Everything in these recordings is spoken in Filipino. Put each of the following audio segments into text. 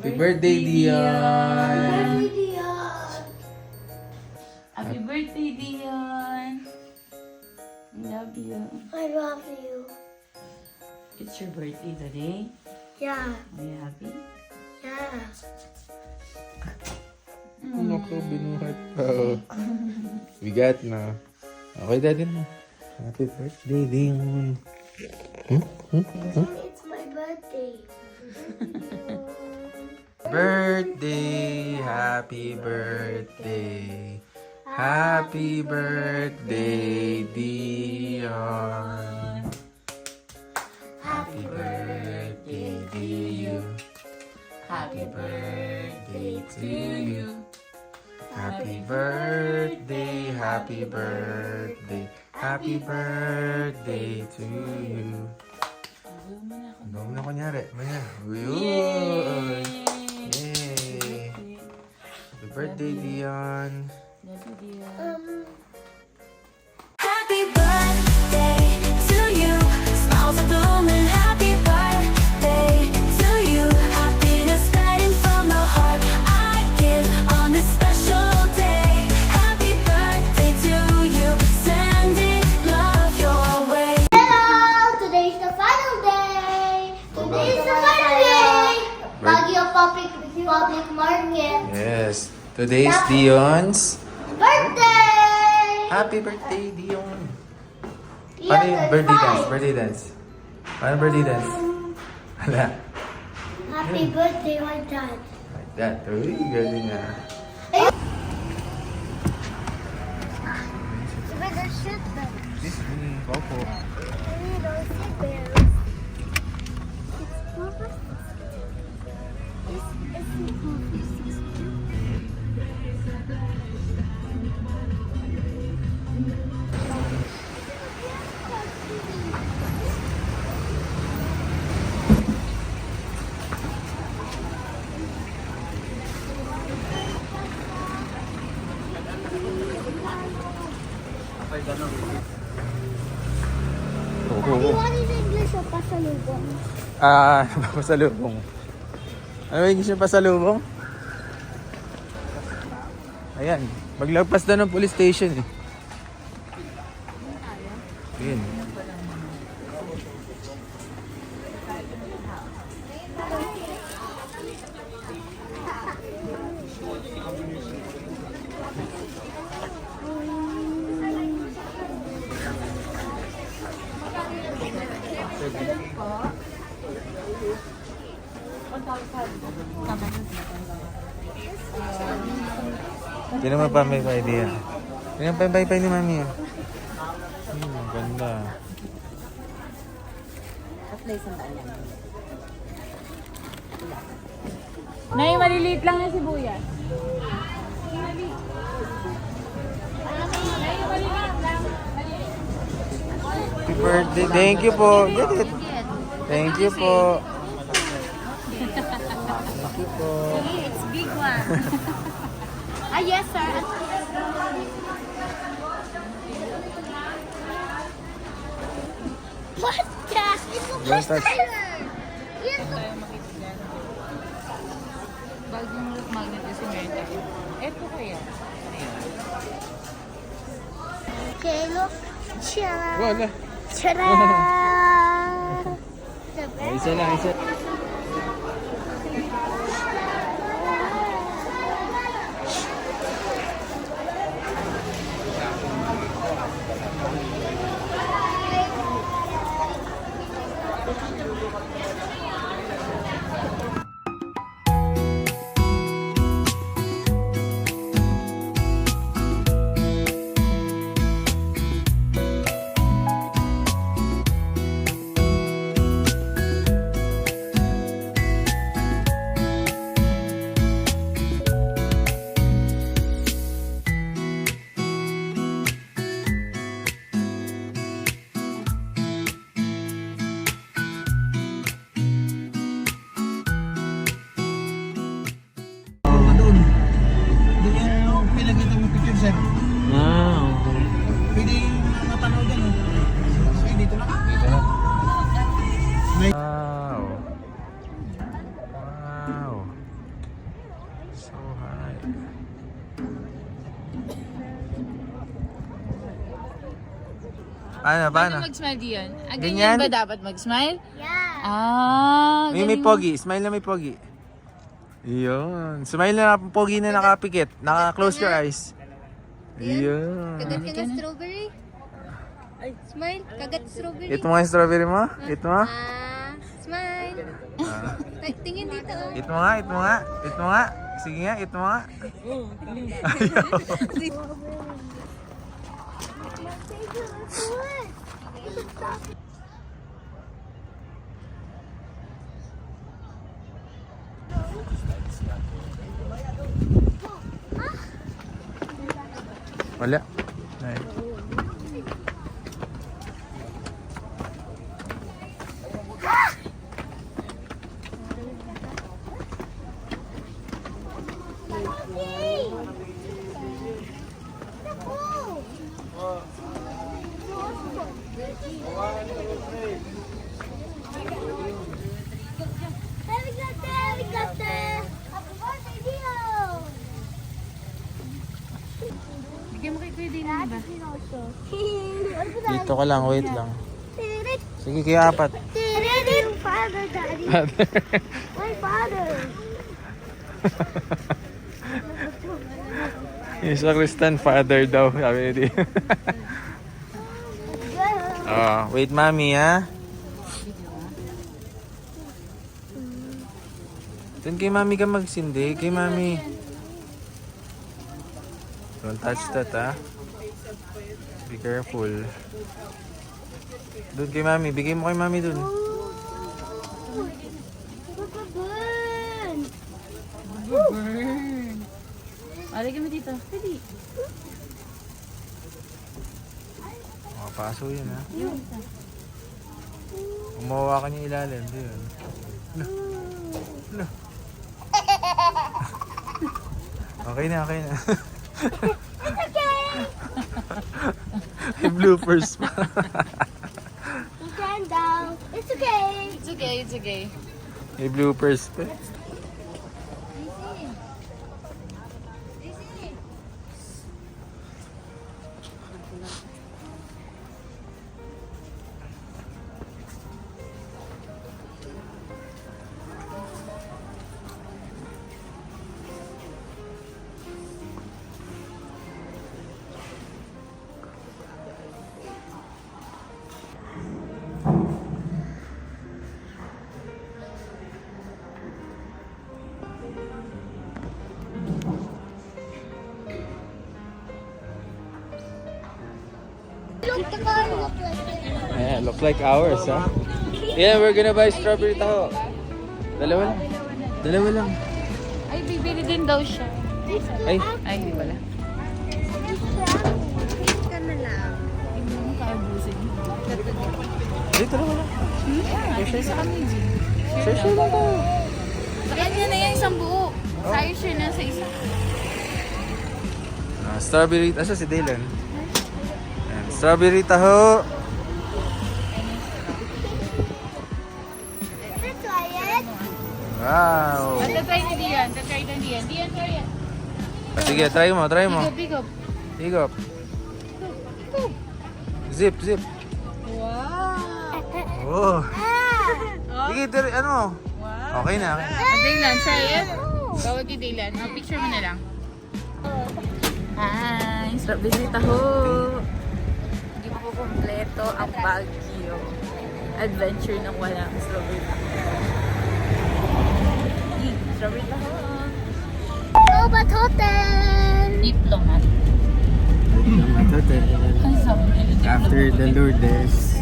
Happy birthday, Dion! Happy birthday, Dion! I love you. I love you. It's your birthday today. Yeah. Are you happy? Yeah. Naku, binuhat pa. Bigat na. Okay, daddy na. Happy birthday, Dion. It's my birthday. Birthday, happy birthday. Happy birthday, Dion. Happy birthday, Dion. Happy birthday to you. Happy birthday, happy birthday, happy birthday to you. Ano na kunyari? Uyun! Yay! Happy birthday, Dion. Love you, Dion. Happy birthday to you. Smiles are blooming. Happy birthday to you. Happiness spreading from the heart. I give on this special day. Happy birthday to you. Sending love your way. Hello! Today's the final day! Today's the final day! Baguio Public Market. Yes. Today's Dion's Birthday! happy birthday, Dion. Yeah, Paano yung birthday five. dance? Birthday dance. Paano birthday dance? Hala. Happy birthday, my dad. Like that. Uy, galing nga. You better shoot them. Opo. You don't see bears. It's Papa. It's What is English o pasalubong? Pasalubong. Ano yung English yung pasalubong? Ayan. Maglagpas na ng police station eh. Ayan. Hindi naman pa may idea. Hindi naman pa ni Mami. Ganda. Nay, maliliit lang yung sibuyas. Happy birthday. Thank you po. Get it. Thank you po. Thank you po. It's big one. Yes, sir. What the? It's a Don't touch. Bagong magnet kasi meron. Eto kaya. Okay, look. Tara. Wala. Tara. The best. Isa lang, isa. Paano? Paano mag-smile diyan? Ah, Ganyan? ganyan ba dapat mag-smile? Yeah. Ah, May galing. pogi. Smile na may pogi. Yun. Smile na pogi na nakapikit. Naka-close your eyes. Yun. Kagat ka ng strawberry? Smile. Kagat strawberry. Ito mo yung strawberry mo? Ito mo? Smile. Tingin dito. Ito mo nga, ito mo nga. Ito mo nga. Sige nga, ito mo nga. Wala. Ay. Helicopter! Happy birthday, Dio! Bigyan mo kay Kuya Dylan ba? Dito ka lang, wait lang. Sige, kaya apat. Yung father, daddy. My father. Yung sacristan father daw, sabi ni Di. Oh, wait, mami, ha? Doon kay mami ka magsindi. Kay mami. Don't touch that, ha? Be careful. Doon kay mami. Bigay mo kay mami doon. Burn. Alagyan mo dito. Pwede. Oh, paso yun, ha? Umawa ka niya ilalim. Yun. Ano? Okay na, okay na. May bloopers pa. Stand down. It's okay. It's okay, it's okay. May bloopers pa. Look, the car looks like it. Yeah, look like ours, ha? Yeah, we're gonna buy strawberry taho. Dalawa lang. Dalawa lang. Ay, bibili din daw siya. Ay, Ay, hindi pala. Ka na lang. Hindi mo kaabusin. ay, dalawa lang. Yeah, share sa kami, G. Share lang tayo. Sa kanya na yan, isang buo. Sa'yo share na sa isa. Strawberry, asa si Dylan? Ayan, strawberry taho. Let's try it. Wow. At tatry ni Dian. Tatry ni Dian. Dian, try it. Sige, try mo, try mo. Bigop, bigop. Higop. Zip, zip. Wow. Oh. Sige, ano? Wow. Okay na. Dylan, try it. Bawal kay Dylan. Picture mo na lang. Hi! Strawberry taho! Hindi mo po kompleto ang Baguio. Adventure ng walang strawberry taho. Strawberry taho! Go Batoten! Diplomat. Ang sabi nila, After the Lourdes,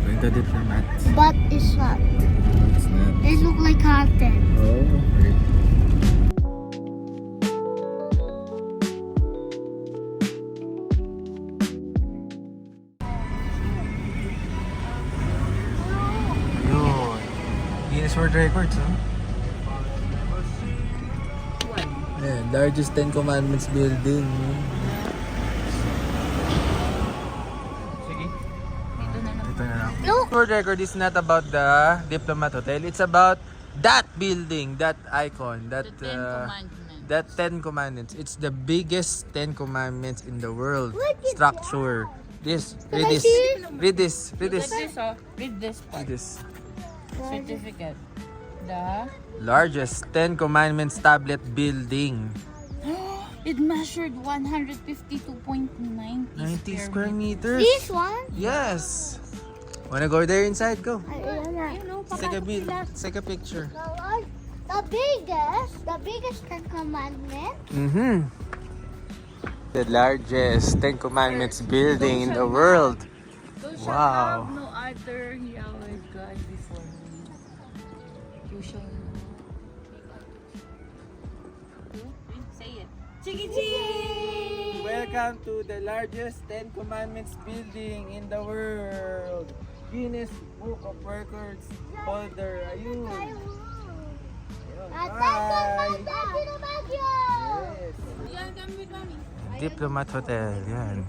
going to diplomat. But it's not. It's not. It look like cotton. Oh, yun. Guinness World Records, huh? Yeah, largest 10 Commandments building. Sige. Dito na lang. Ito na lang. Look! World Record is not about the Diplomat Hotel. It's about that building, that icon, that The Ten Commandments. that 10 Commandments. It's the biggest 10 Commandments in the world Look at structure This. Can Read I this. see it? Read this. Read this. Like this, oh. Read this Read part. this. Certificate. The... Largest 10 Commandments tablet building. It measured 152.90 90 square meters. This one? Yes. Wanna go there inside? Go. Ayan na. Let's take a bill. Let's take a picture. The biggest Ten Commandment. Mm-hmm. The largest 10 Commandments building in the world. Thou shalt Wow. have no other Yahweh God before me. You shall say it. Chiki-chiki! Welcome to the largest 10 Commandments building in the world. Guinness Book of Records holder. Ayun. Bye. Yes. Diplomat Hotel. Yan.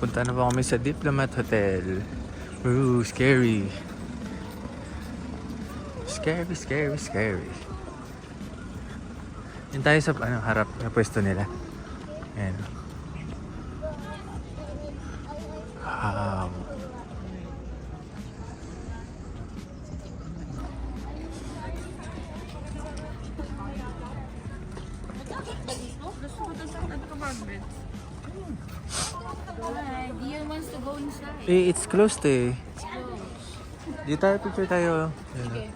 Punta na po kami sa Diplomat Hotel. Ooh, scary. Scary, scary, scary. Yan tayo sa harap na pwesto nila. Yan. Wow. Dion wants to go inside. Eh, it's closed eh. Di tayo picture tayo. Yan. Okay.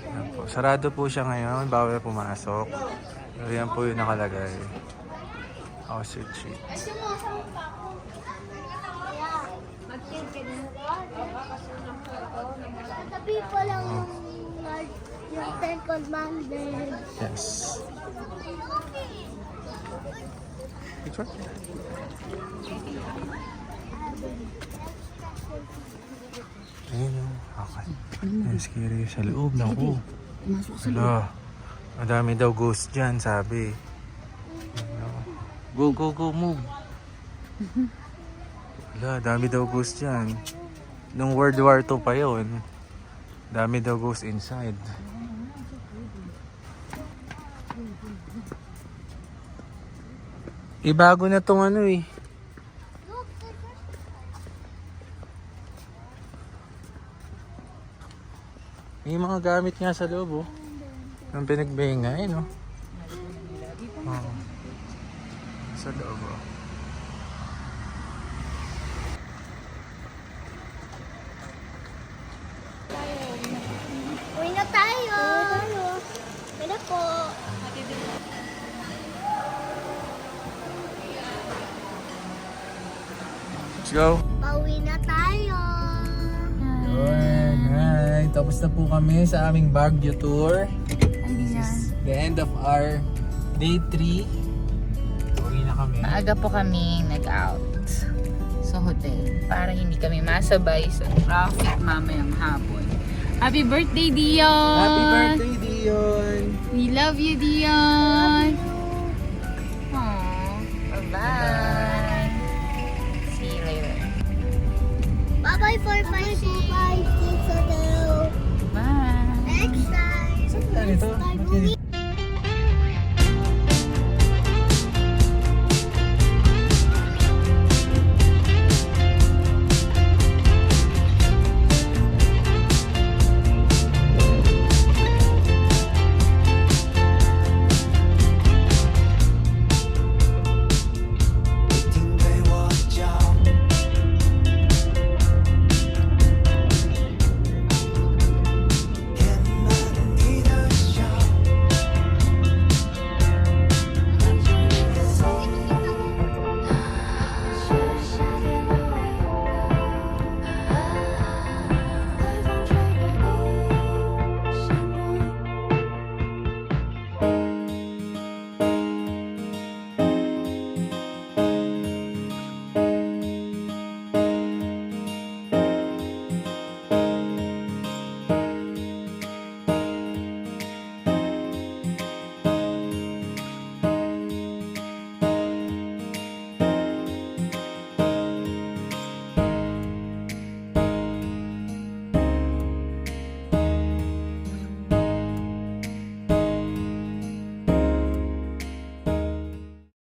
Yan po. Sarado po siya ngayon. Bawal pumasok. Pero yan po yung nakalagay. Ostrich sheet. Tabi pa lang yung Ten Commandments. Yes. Picture? Ayun yung okay. Ayun, scary sa loob. Naku. Hala. Madami daw ghost dyan, sabi. Go, go, go, move. Hala, dami daw ghost dyan. Nung World War II pa yun. Dami daw ghost inside. Bago na tong ano eh. May mga gamit nga sa loob oh. Ang pinagbengay no. Oo. Sa loob oh. Uwi na tayo. Uwi na po. Let's go. Pauwi na tayo. Yun, hi. Tapos na po kami sa aming Baguio tour. This is the end of our day 3. Uwi na kami. Maaga po kami nag-out sa hotel para hindi kami masabay sa traffic mamayang hapon. Happy birthday, Dion! Happy birthday, Dion! We love you, Dion! Aww. Bye-bye! See you later. Bye-bye for 5, 6 hotel. Bye! Next time. Saan ito?